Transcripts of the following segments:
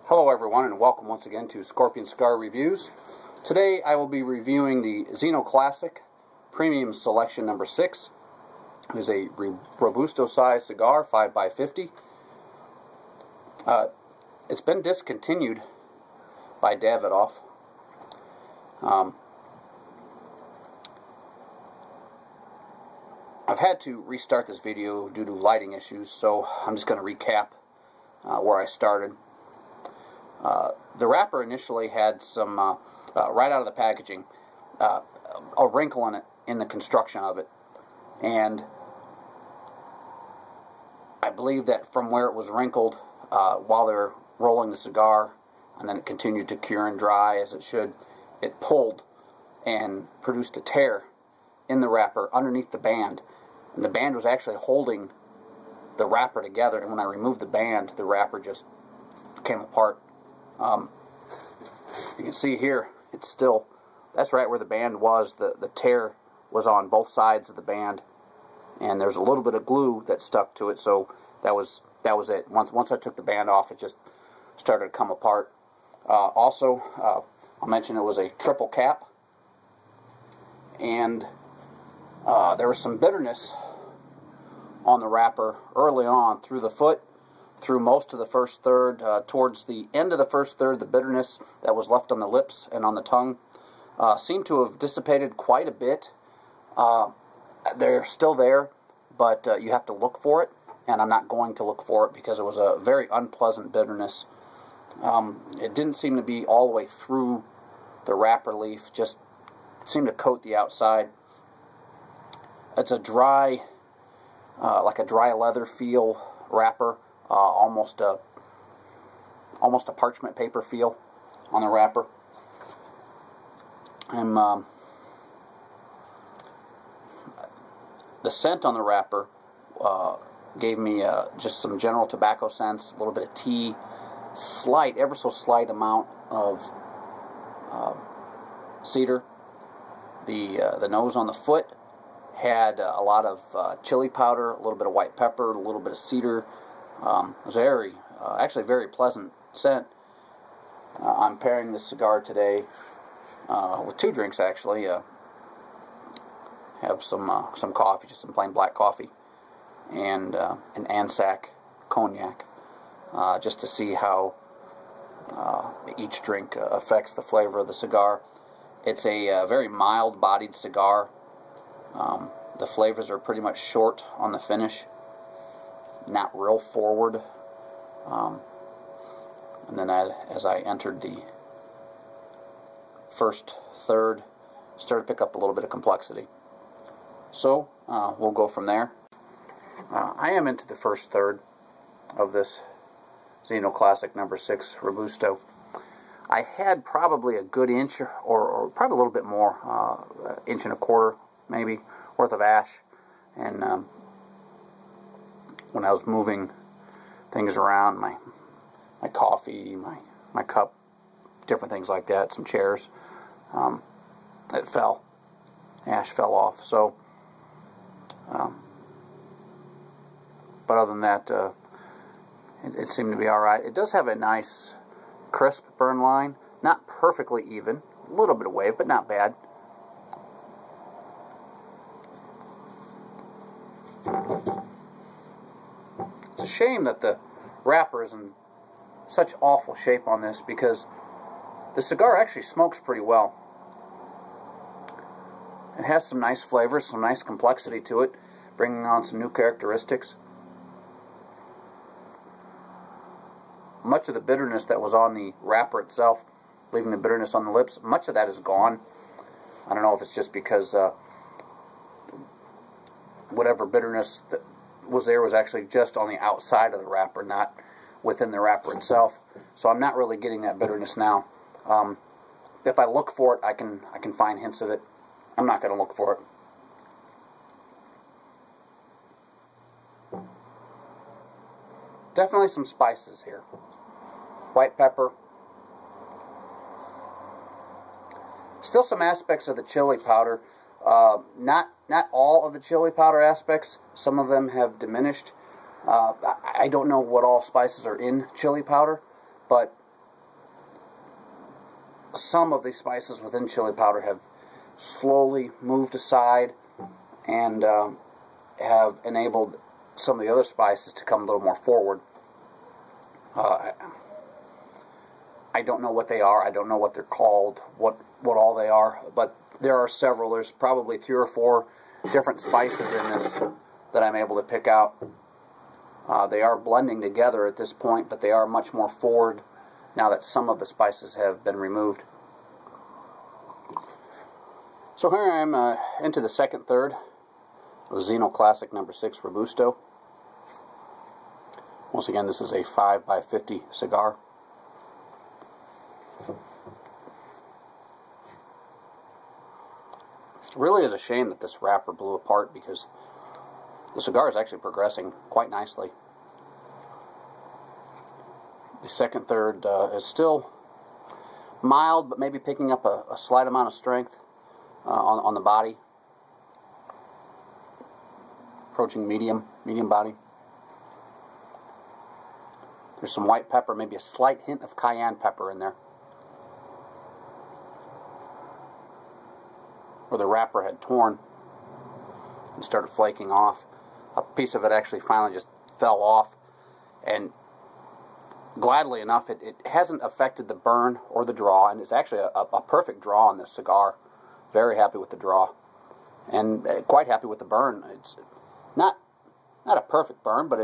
Hello everyone, and welcome once again to Scorpion Cigar Reviews. Today I will be reviewing the Zino Classic Premium Selection number 6. It is a Robusto size cigar, 5x50. It's been discontinued by Davidoff. I've had to restart this video due to lighting issues, so I'm just going to recap where I started. The wrapper initially had some, right out of the packaging, a wrinkle in it, in the construction of it. And I believe that from where it was wrinkled, while they were rolling the cigar, and then it continued to cure and dry as it should, it pulled and produced a tear in the wrapper underneath the band. And the band was actually holding the wrapper together, and when I removed the band, the wrapper just came apart. You can see here, it's still, that's right where the band was. The tear was on both sides of the band, and there's a little bit of glue that stuck to it, so that was it. Once I took the band off, it just started to come apart. Also, I'll mention it was a triple cap, and there was some bitterness on the wrapper early on through the foot, through most of the first third. Towards the end of the first third, the bitterness that was left on the lips and on the tongue seemed to have dissipated quite a bit. They're still there, but you have to look for it, and I'm not going to look for it because it was a very unpleasant bitterness. It didn't seem to be all the way through the wrapper leaf, just seemed to coat the outside. It's a dry, like a dry leather feel wrapper. Almost a parchment paper feel on the wrapper. The scent on the wrapper gave me just some general tobacco scents, a little bit of tea, slight, ever so slight amount of cedar. The nose on the foot had a lot of chili powder, a little bit of white pepper, a little bit of cedar. It was actually a very pleasant scent. I'm pairing this cigar today with two drinks, actually. Have some coffee, just some plain black coffee, and an Anzac cognac, just to see how each drink affects the flavor of the cigar. It's a very mild-bodied cigar. The flavors are pretty much short on the finish, not real forward. And then as I entered the first third, started to pick up a little bit of complexity. So we'll go from there. I am into the first third of this Zino Classic number 6 Robusto. I had probably a good inch or probably a little bit more, inch and a quarter maybe worth of ash, and when I was moving things around, my coffee, my cup, different things like that, some chairs, it fell. Ash fell off. So, but other than that, it seemed to be alright. It does have a nice, crisp burn line. Not perfectly even. A little bit of wave, but not bad. It's a shame that the wrapper is in such awful shape on this, because the cigar actually smokes pretty well. It has some nice flavors, some nice complexity to it, bringing on some new characteristics. Much of the bitterness that was on the wrapper itself, leaving the bitterness on the lips, much of that is gone. I don't know if it's just because whatever bitterness that was there was actually just on the outside of the wrapper, not within the wrapper itself. So I'm not really getting that bitterness now. If I look for it, I can find hints of it. I'm not going to look for it. Definitely some spices here. White pepper. Still some aspects of the chili powder. Not all of the chili powder aspects. Some of them have diminished. I don't know what all spices are in chili powder, but some of the spices within chili powder have slowly moved aside and have enabled some of the other spices to come a little more forward. I don't know what they are. I don't know what they're called, what all they are, but there are several. There's probably 3 or 4 different spices in this that I'm able to pick out. They are blending together at this point, but they are much more forward now that some of the spices have been removed. So here I am into the second third of the Zino Classic No. 6 Robusto. Once again, this is a 5x50 cigar. It really is a shame that this wrapper blew apart, because the cigar is actually progressing quite nicely. The second third is still mild, but maybe picking up a slight amount of strength on the body. Approaching medium body. There's some white pepper, maybe a slight hint of cayenne pepper in there. Where the wrapper had torn and started flaking off. A piece of it actually finally just fell off, and gladly enough, it hasn't affected the burn or the draw, and it's actually a perfect draw on this cigar. Very happy with the draw, and quite happy with the burn. It's not a perfect burn, but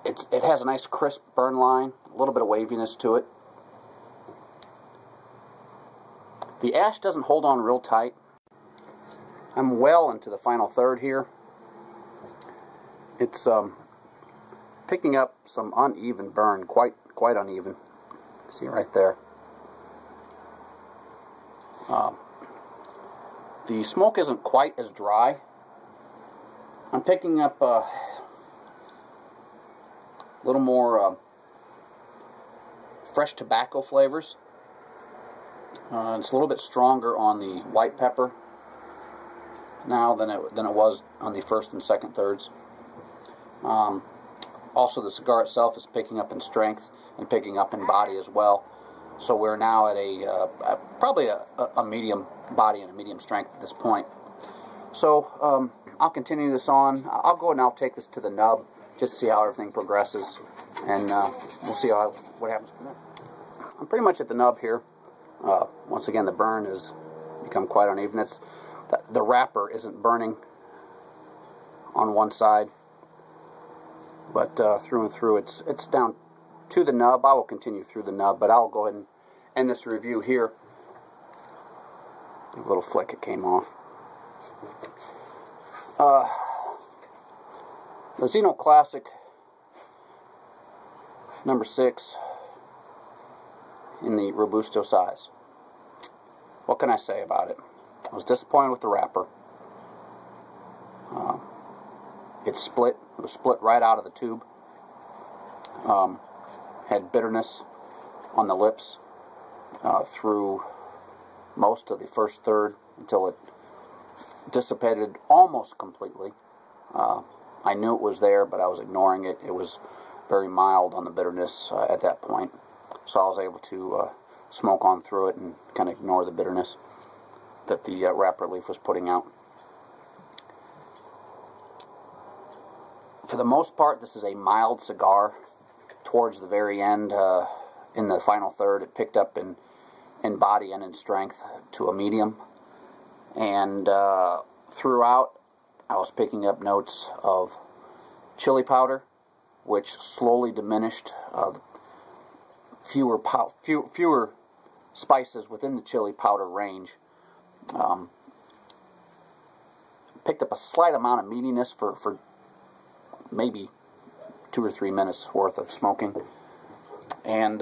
it has a nice crisp burn line, a little bit of waviness to it. The ash doesn't hold on real tight. I'm well into the final third here. It's picking up some uneven burn, quite uneven. See right there. The smoke isn't quite as dry. I'm picking up a little more fresh tobacco flavors. It's a little bit stronger on the white pepper now than it was on the first and second thirds. Also, the cigar itself is picking up in strength and picking up in body as well. So we're now at probably a medium body and a medium strength at this point. So I'll continue this on. I'll go and I'll take this to the nub just to see how everything progresses, and we'll see what happens from there. I'm pretty much at the nub here. Once again, the burn has become quite uneven. The wrapper isn't burning on one side, but through and through, it's down to the nub. I will continue through the nub, but I'll go ahead and end this review here. A little flick, it came off. The Zino Classic No. 6 in the Robusto size. What can I say about it? I was disappointed with the wrapper. It split. It was split right out of the tube. Had bitterness on the lips through most of the first third until it dissipated almost completely. I knew it was there, but I was ignoring it. It was very mild on the bitterness at that point. So I was able to smoke on through it and kind of ignore the bitterness that the wrapper leaf was putting out. For the most part, this is a mild cigar. Towards the very end, in the final third, it picked up in body and in strength to a medium. And throughout, I was picking up notes of chili powder, which slowly diminished. Fewer spices within the chili powder range. Picked up a slight amount of meatiness for maybe 2 or 3 minutes worth of smoking. And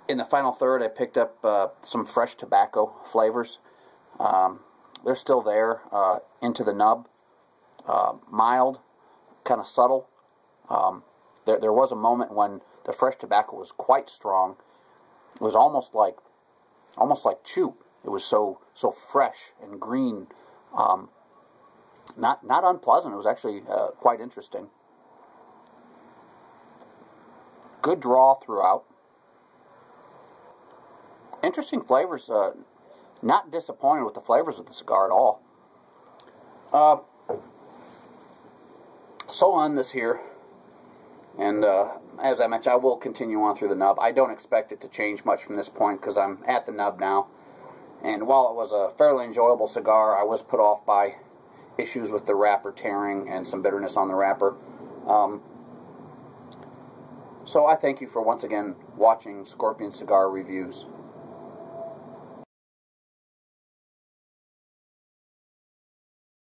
in the final third, I picked up some fresh tobacco flavors. They're still there into the nub. Mild, kind of subtle. There was a moment when the fresh tobacco was quite strong. It was almost like chew. It was so fresh and green. Not unpleasant. It was actually quite interesting. Good draw throughout. interesting flavors. Not disappointed with the flavors of the cigar at all. So on this here, and as I mentioned, I will continue on through the nub. I don't expect it to change much from this point because I'm at the nub now. And while it was a fairly enjoyable cigar, I was put off by issues with the wrapper tearing and some bitterness on the wrapper. So I thank you for once again watching Scorpion Cigar Reviews.